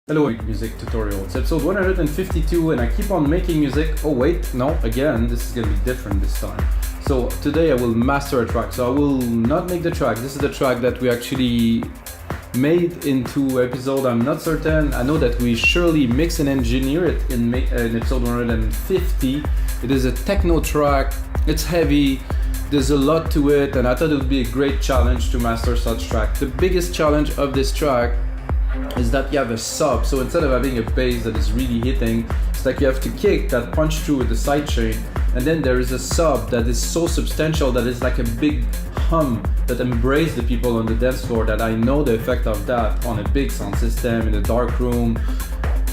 Hello music tutorial, it's episode 152 and I keep on making music. Oh wait, no, again, this is gonna be different this time. So today I will master a track, so I will not make the track. This is the track that we actually made into episode, I'm not certain. I know that we surely mix and engineer it in episode 150. It is a techno track, it's heavy, there's a lot to it, and I thought it would be a great challenge to master such track. The biggest challenge of this track is that you have a sub, so instead of having a bass that is really hitting, it's like you have to kick that punch through with the sidechain, and then there is a sub that is so substantial that it's like a big hum that embraces the people on the dance floor. That I know the effect of that on a big sound system in a dark room,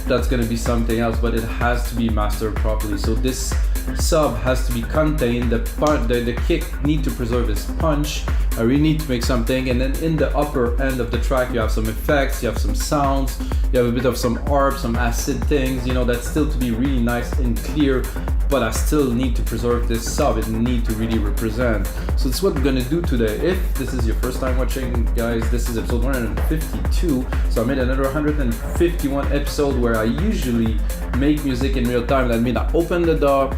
that's gonna be something else, but it has to be mastered properly. So this sub has to be contained, the kick need to preserve its punch. I really need to make something, and then in the upper end of the track you have some effects, you have some sounds, you have a bit of some ARP, some acid things, you know, that's still to be really nice and clear, but I still need to preserve this sub, it need to really represent. So that's what we're gonna do today. If this is your first time watching, guys, this is episode 152, so I made another 151 episode where I usually make music in real time. That means I open the DAW,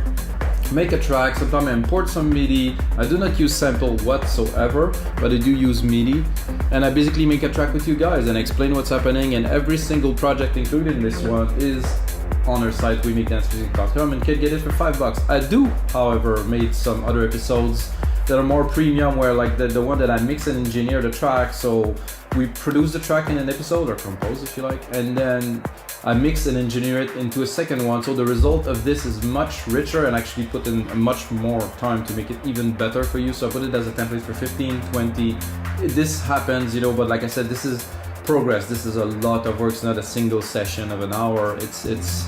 make a track, sometimes I import some MIDI. I do not use sample whatsoever, but I do use MIDI, and I basically make a track with you guys and explain what's happening. And every single project included in this one is on our site, wemake-music.com, and can get it for $5. I do, however, made some other episodes that are more premium, where like the one that I mix and engineer the track, so we produce the track in an episode, or compose if you like, and then I mix and engineer it into a second one. So the result of this is much richer, and actually put in much more time to make it even better for you. So I put it as a template for 15, 20. This happens, you know, but like I said, this is progress. This is a lot of work. It's not a single session of an hour. It's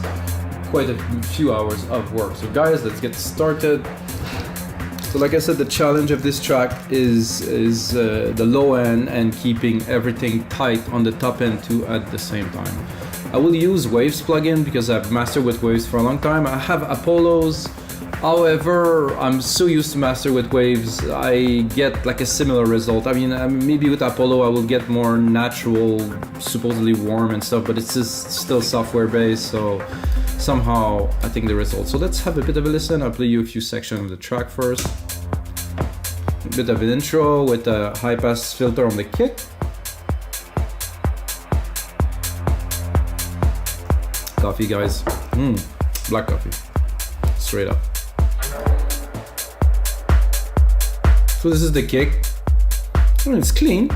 quite a few hours of work. So guys, let's get started. So like I said, the challenge of this track is the low end and keeping everything tight on the top end too at the same time. I will use Waves plugin because I've mastered with Waves for a long time. I have Apollos, however, I'm so used to master with Waves, I get like a similar result. I mean, maybe with Apollo I will get more natural, supposedly warm and stuff, but it's just still software based, so somehow I think the result. So let's have a bit of a listen. I'll play you a few sections of the track first. A bit of an intro with a high pass filter on the kick. Coffee, guys. Black coffee. Straight up. So this is the kick. It's clean.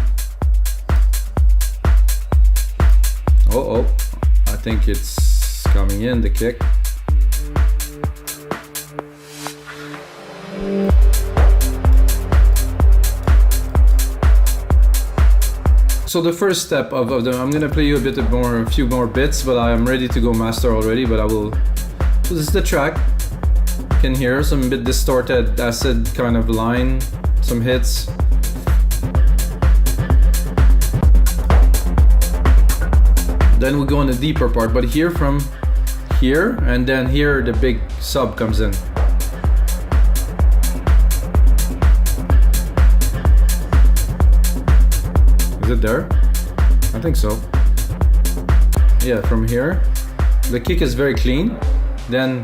Oh, I think it's coming in, the kick. So the first step of them, I'm gonna play you a few more bits, but I'm ready to go master already, but I will. So this is the track. You can hear some bit distorted acid kind of line, some hits. Then we go on the deeper part, but here from here, and then here the big sub comes in. Is it there? I think so. Yeah, from here. The kick is very clean. Then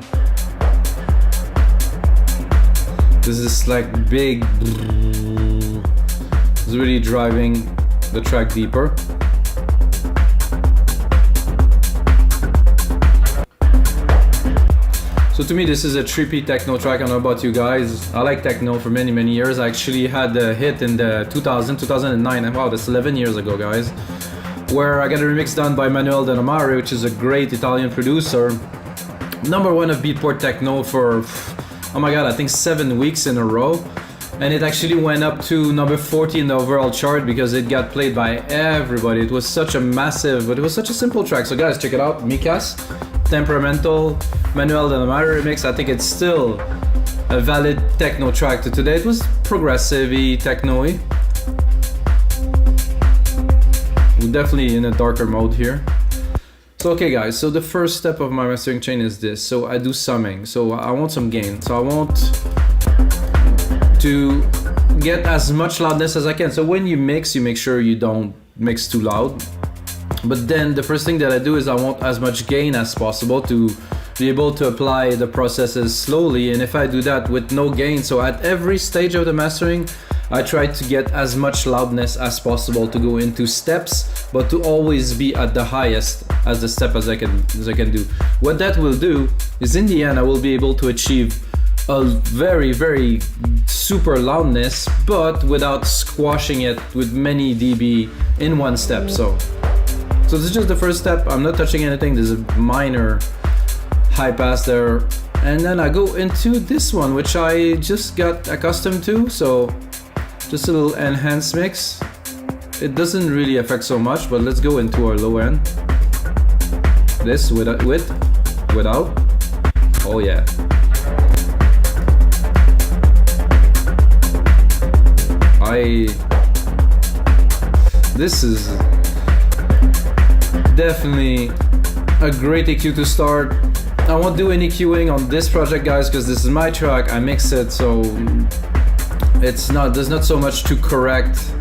this is like big. It's really driving the track deeper. So to me, this is a trippy techno track. I don't know about you guys. I like techno for many, many years. I actually had a hit in the 2009, and wow, that's 11 years ago, guys, where I got a remix done by Manuel De Nomare, which is a great Italian producer. #1 of Beatport Techno for, oh my god, I think 7 weeks in a row. And it actually went up to number 40 in the overall chart because it got played by everybody. It was such a massive, but it was such a simple track. So guys, check it out. Mikas, Temperamental, Manuel De Nomare remix. I think it's still a valid techno track to today. It was progressive-y, techno-y. We're definitely in a darker mode here. So okay guys, so the first step of my mastering chain is this. So I do summing, so I want some gain. So I want to get as much loudness as I can. So when you mix, you make sure you don't mix too loud. But then the first thing that I do is I want as much gain as possible to be able to apply the processes slowly. And if I do that with no gain, so at every stage of the mastering, I try to get as much loudness as possible to go into steps, but to always be at the highest as the step as I can do. What that will do is in the end I will be able to achieve a very, very super loudness, but without squashing it with many dB in one step. So this is just the first step. I'm not touching anything. There's a minor high pass there. And then I go into this one, which I just got accustomed to. So just a little enhanced mix. It doesn't really affect so much, but let's go into our low end. This without. Oh yeah. This is definitely a great EQ to start. I won't do any EQing on this project, guys, because this is my track. I mix it, so there's not so much to correct.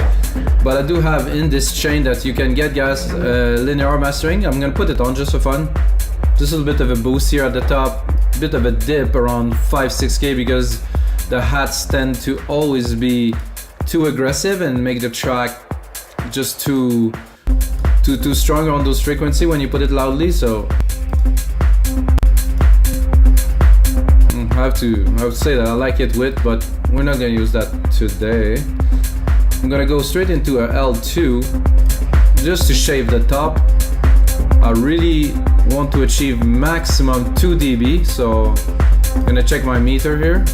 But I do have in this chain that you can get, guys, linear mastering. I'm gonna put it on just for fun. Just a little bit of a boost here at the top, a bit of a dip around 5-6K, because the hats tend to always be too aggressive and make the track just too strong on those frequency when you put it loudly. So I have to say that I like it with, but we're not gonna use that today. I'm gonna go straight into a L2 just to shave the top. I really want to achieve maximum 2 dB, so I'm gonna check my meter here.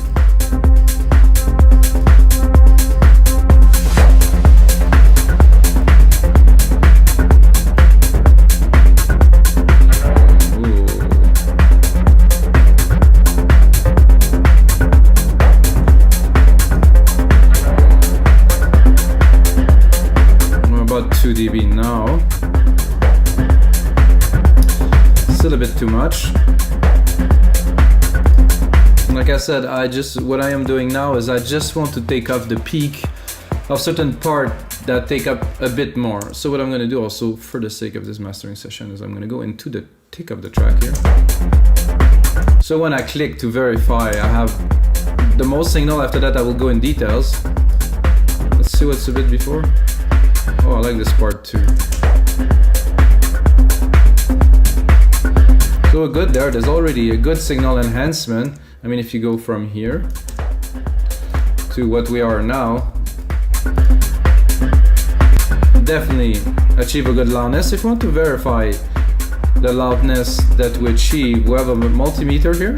About 2 dB now. Still a bit too much. Like I said, what I am doing now is I just want to take off the peak of certain part that take up a bit more. So what I'm gonna do also for the sake of this mastering session is I'm gonna go into the tick of the track here. So when I click to verify, I have the most signal. After that I will go in details. Let's see what's a bit before. Oh, I like this part too. So good there, there's already a good signal enhancement. I mean, if you go from here to what we are now, definitely achieve a good loudness. If you want to verify the loudness that we achieve, we have a multimeter here.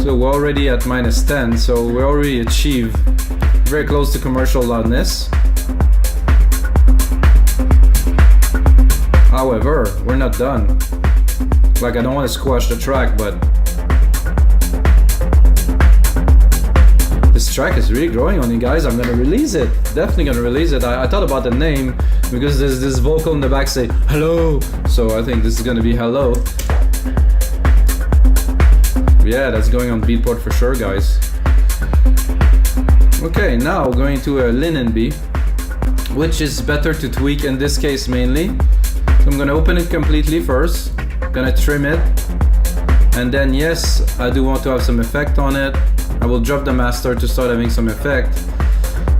So we're already at -10, so we already achieved very close to commercial loudness. However, we're not done. Like, I don't want to squash the track, but this track is really growing on you guys. I'm gonna release it. Definitely gonna release it. I thought about the name because there's this vocal in the back say hello. So I think this is gonna be hello. Yeah, that's going on Beatport for sure, guys. Okay, now going to a LINMB, which is better to tweak in this case mainly. So I'm gonna open it completely first, gonna trim it, and then yes, I do want to have some effect on it. I will drop the master to start having some effect,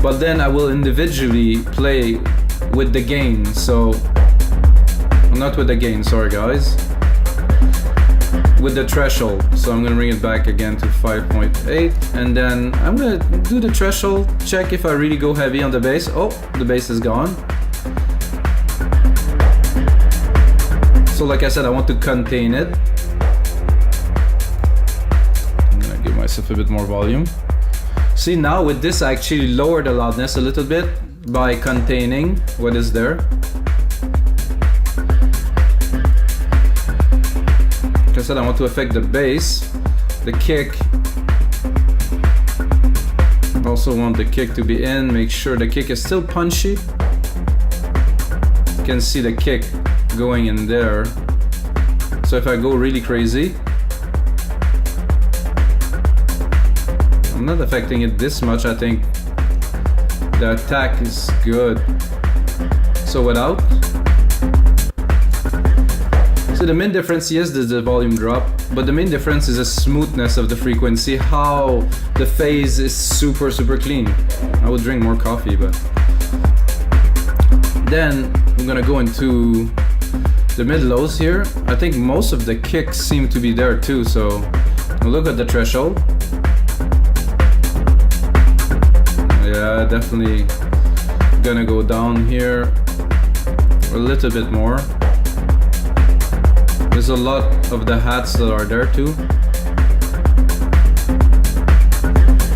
but then I will individually play with the gain. So, not with the gain, sorry guys. With the threshold. So I'm gonna bring it back again to 5.8, and then I'm gonna do the threshold, check if I really go heavy on the bass. Oh, the bass is gone. So like I said, I want to contain it. I'm gonna give myself a bit more volume. See, now with this I actually lower the loudness a little bit by containing what is there. Like I said, I want to affect the bass, the kick. I also want the kick to be in, make sure the kick is still punchy. You can see the kick going in there. So if I go really crazy, not affecting it this much. I think the attack is good. So without. So the main difference, yes, there's the volume drop, but the main difference is the smoothness of the frequency, how the phase is super clean. I would drink more coffee, but then I'm gonna go into the mid-lows here. I think most of the kicks seem to be there too, so look at the threshold. Yeah, definitely gonna go down here a little bit more. There's a lot of the hats that are there too.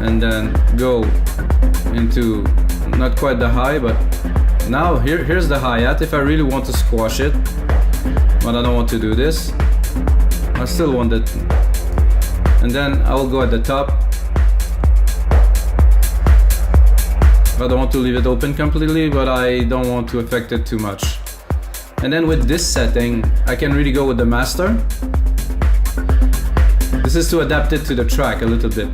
And then go into not quite the high, but now here's the hi-hat if I really want to squash it, but I don't want to do this. I still want it. And then I will go at the top. I don't want to leave it open completely, but I don't want to affect it too much. And then with this setting, I can really go with the master. This is to adapt it to the track a little bit.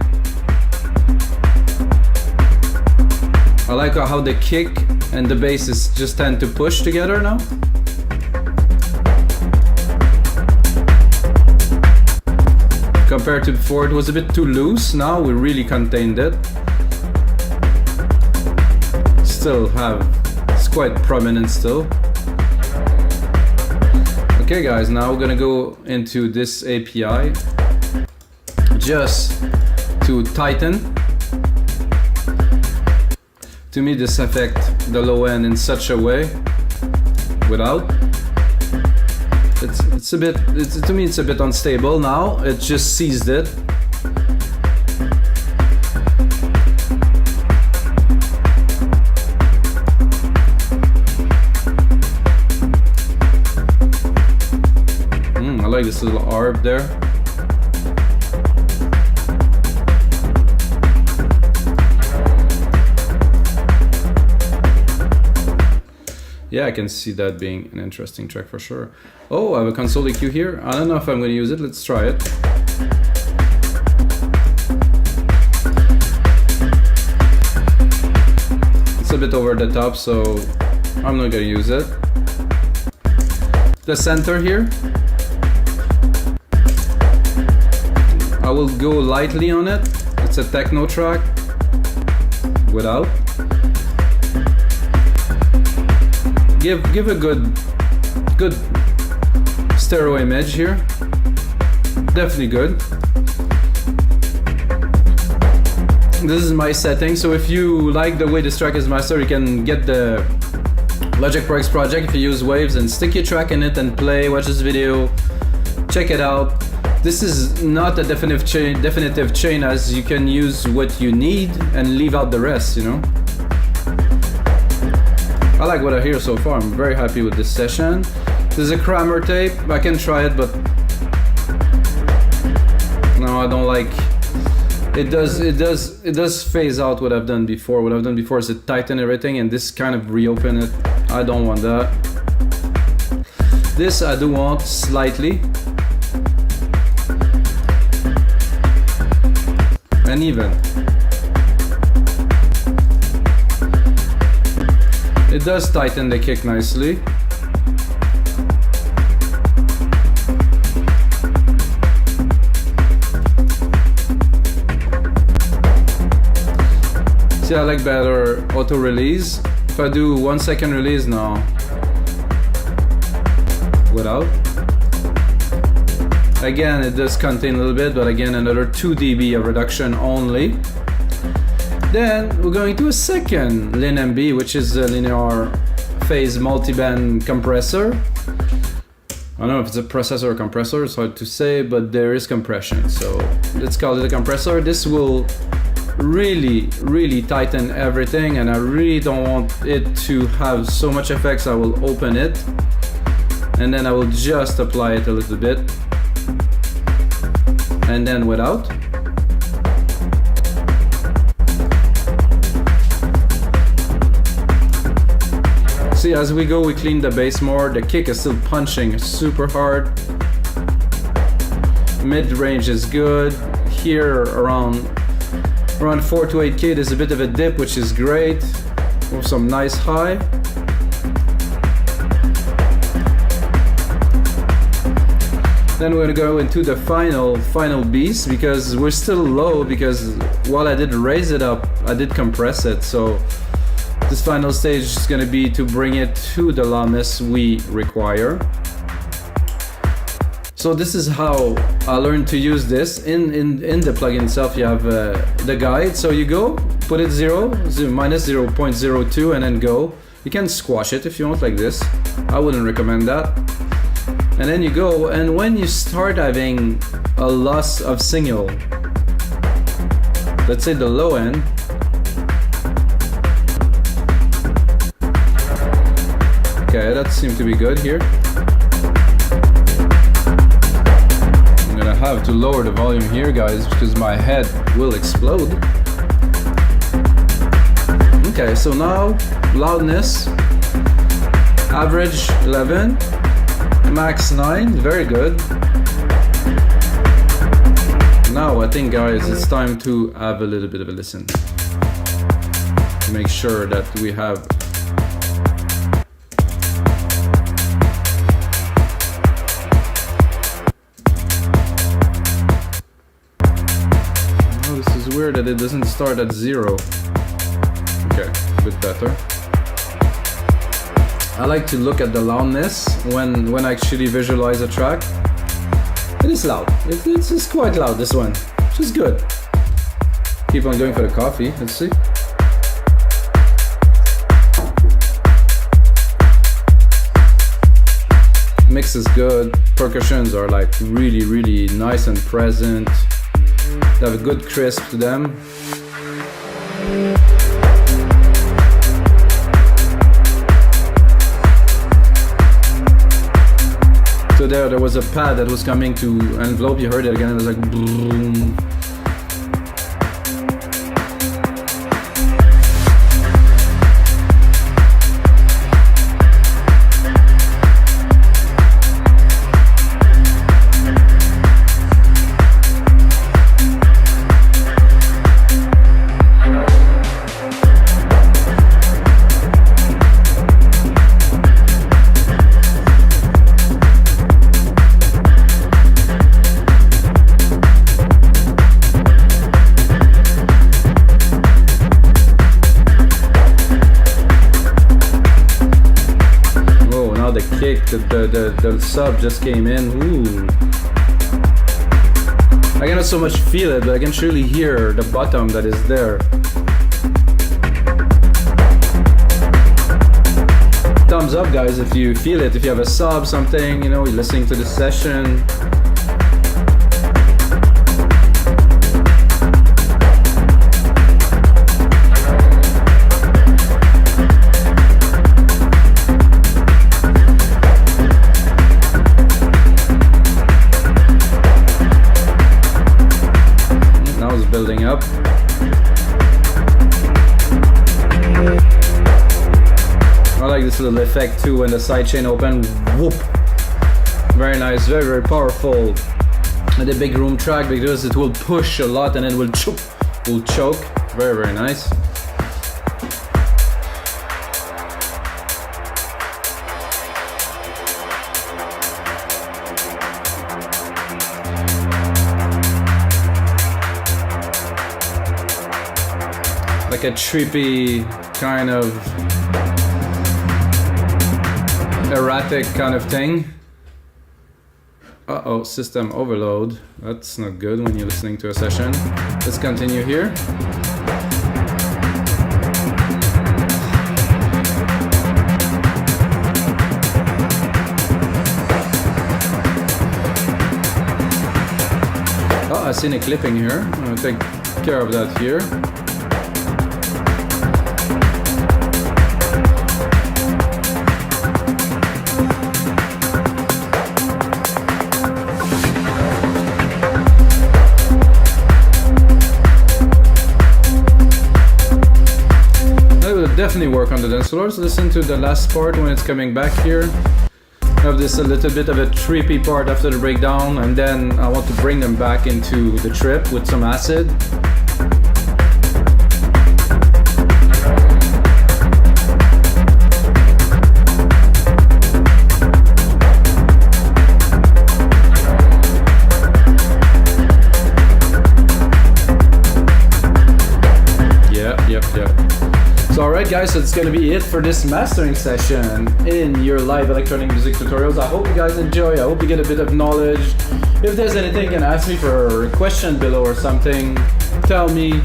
I like how the kick and the bass just tend to push together now. Compared to before, it was a bit too loose. Now we really contained it. Still it's quite prominent still. Okay guys, now we're gonna go into this API just to tighten. To me this affects the low end in such a way without. It's a bit, to me it's a bit unstable now. It just seized it. I like this little arb there. Yeah, I can see that being an interesting track for sure. Oh, I have a console EQ here. I don't know if I'm going to use it. Let's try it. It's a bit over the top, so I'm not going to use it. The center here, I will go lightly on it. It's a techno track without. Give a good stereo image here. Definitely good. This is my setting, so if you like the way this track is mastered, you can get the Logic Pro X project if you use Waves and stick your track in it and play, watch this video, check it out. This is not a definitive chain, as you can use what you need and leave out the rest, you know. I like what I hear so far. I'm very happy with this session. There's a Kramer tape. I can try it, but no, I don't like. It does phase out what I've done before. What I've done before is to tighten everything, and this kind of reopen it. I don't want that. This I do want slightly. And even. It does tighten the kick nicely. See, I like better auto release. If I do 1 second release now, without. Again, it does contain a little bit, but again, another 2 dB of reduction only. Then we're going to a second LINMB, which is the linear phase multiband compressor. I don't know if it's a processor or compressor, it's hard to say, but there is compression. So let's call it a compressor. This will really tighten everything, and I really don't want it to have so much effects. I will open it, and then I will just apply it a little bit. And then without. See, as we go, we clean the bass more. The kick is still punching super hard. Mid-range is good. Here around Around 4 to 8K, there's a bit of a dip, which is great. With some nice high. Then we're gonna go into the final beast, because we're still low, because while I did raise it up, I did compress it. So this final stage is gonna be to bring it to the loudness we require. So this is how I learned to use this. In the plugin itself, you have the guide. So you go, put it minus 0.02, and then go. You can squash it if you want, like this. I wouldn't recommend that. And then you go, and when you start having a loss of signal, let's say the low end, okay, that seemed to be good here. I'm gonna have to lower the volume here, guys, because my head will explode. Okay, so now loudness, average 11. Max 9, very good. Now I think, guys, it's time to have a little bit of a listen. Make sure that we have oh, this is weird that it doesn't start at 0. Okay, a bit better. I like to look at the loudness when I actually visualize a track. It is loud. It's quite loud, this one, which is good. Keep on going for the coffee. Let's see. Mix is good. Percussions are like really, really nice and present. They have a good crisp to them. So there was a pad that was coming to envelope. You heard it again. It was like boom. The sub just came in. Ooh. I cannot so much feel it, but I can surely hear the bottom that is there. Thumbs up, guys, if you feel it. If you have a sub, something, you know, you're listening to the session. Building up. I like this little effect too when the sidechain open. Whoop! Very nice, very, very powerful. And the big room track, because it will push a lot and it will choke. Very, very nice. Like a trippy kind of erratic kind of thing. Uh-oh, system overload. That's not good when you're listening to a session. Let's continue here. Oh, I seen a clipping here. I'm gonna take care of that here. Definitely work on the dance floor. So listen to the last part when it's coming back here. I have this a little bit of a trippy part after the breakdown, and then I want to bring them back into the trip with some acid. Alright guys, so it's gonna be it for this mastering session in your live electronic music tutorials. I hope you guys enjoy, I hope you get a bit of knowledge. If there's anything, you can ask me for a question below or something, tell me.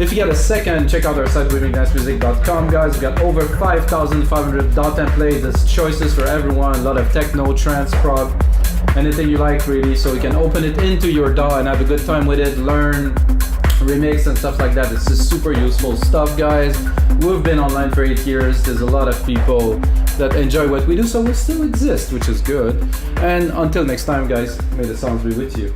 If you get a second, check out our site winningdancemusic.com guys. We've got over 5,500 DAW templates, there's choices for everyone, a lot of techno, trance, prog, anything you like really, so you can open it into your DAW and have a good time with it, learn, remix and stuff like that. It's just super useful stuff guys. We've been online for 8 years. There's a lot of people that enjoy what we do, so we still exist, which is good. And until next time guys, may the sounds be with you.